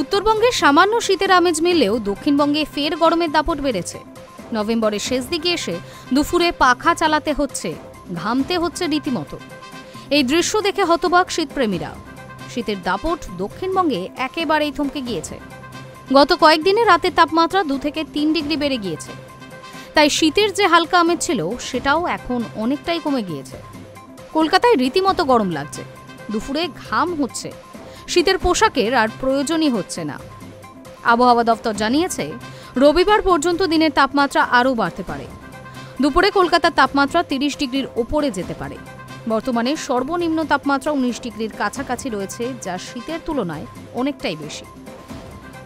উত্তরবঙ্গে সামান্য শীতের আমেজ মিললেও দক্ষিণবঙ্গে ফের গরমের দাপট বেড়েছে। নভেম্বরের শেষ দিকে এসে দুপুরে পাখা চালাতে হচ্ছে, ঘামতে হচ্ছে রীতিমতো। এই দৃশ্য দেখে হতবাক শীতপ্রেমীরা। শীতের দাপট দক্ষিণবঙ্গে একেবারেই থমকে গিয়েছে। গত কয়েকদিনে রাতের তাপমাত্রা 2 থেকে 3 ডিগ্রি বেড়ে গিয়েছে। তাই শীতের যে হালকা আমেজ ছিল সেটাও এখন অনেকটাই কমে গিয়েছে। কলকাতায় রীতিমতো গরম লাগছে, দুপুরে ঘাম হচ্ছে, শীতের পোশাকের আর প্রয়োজনই হচ্ছে না। আবহাওয়া দপ্তর জানিয়েছে রবিবার পর্যন্ত দিনের তাপমাত্রা আরও বাড়তে পারে। দুপুরে কলকাতার তাপমাত্রা 30 ডিগ্রির ওপরে যেতে পারে। বর্তমানে সর্বনিম্ন তাপমাত্রা 19 ডিগ্রির কাছাকাছি রয়েছে, যা শীতের তুলনায় অনেকটাই বেশি।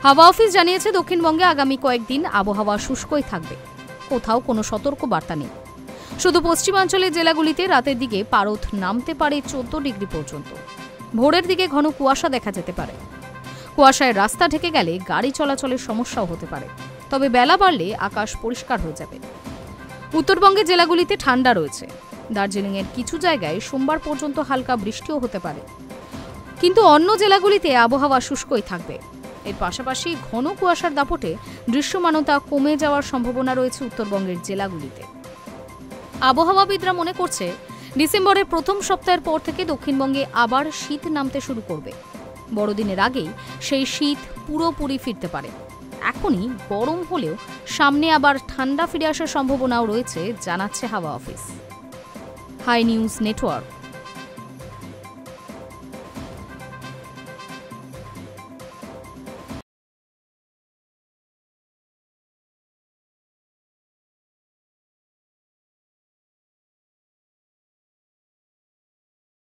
হাওয়া অফিস জানিয়েছে দক্ষিণবঙ্গে আগামী কয়েকদিন আবহাওয়া শুষ্কই থাকবে। কোথাও কোনো সতর্ক বার্তা নেই। শুধু পশ্চিমাঞ্চলের জেলাগুলিতে রাতের দিকে পারদ নামতে পারে 14 ডিগ্রি পর্যন্ত। ভোরের দিকে ঘন কুয়াশা দেখা যেতে পারে। কুয়াশায় রাস্তা ঢেকে গেলে গাড়ি চলাচলের সমস্যাও হতে পারে। তবে বেলা বাড়লে আকাশ পরিষ্কার হয়ে যাবে। উত্তরবঙ্গের জেলাগুলিতে ঠান্ডা রয়েছে। দার্জিলিংয়ের কিছু জায়গায় সোমবার পর্যন্ত হালকা বৃষ্টিও হতে পারে। কিন্তু অন্য জেলাগুলিতে আবহাওয়া শুষ্কই থাকবে। এর পাশাপাশি ঘন কুয়াশার দাপটে দৃশ্যমানতা কমে যাওয়ার সম্ভাবনা রয়েছে উত্তরবঙ্গের জেলাগুলিতে। আবহাওয়াবিদরা মনে করছে ডিসেম্বরের প্রথম সপ্তাহের পর থেকে দক্ষিণবঙ্গে আবার শীত নামতে শুরু করবে। বড়দিনের আগেই সেই শীত পুরোপুরি ফিরতে পারে। এখনই গরম হলেও সামনে আবার ঠান্ডা ফিরে আসার সম্ভাবনাও রয়েছে, জানাচ্ছে হাওয়া অফিস। High news network.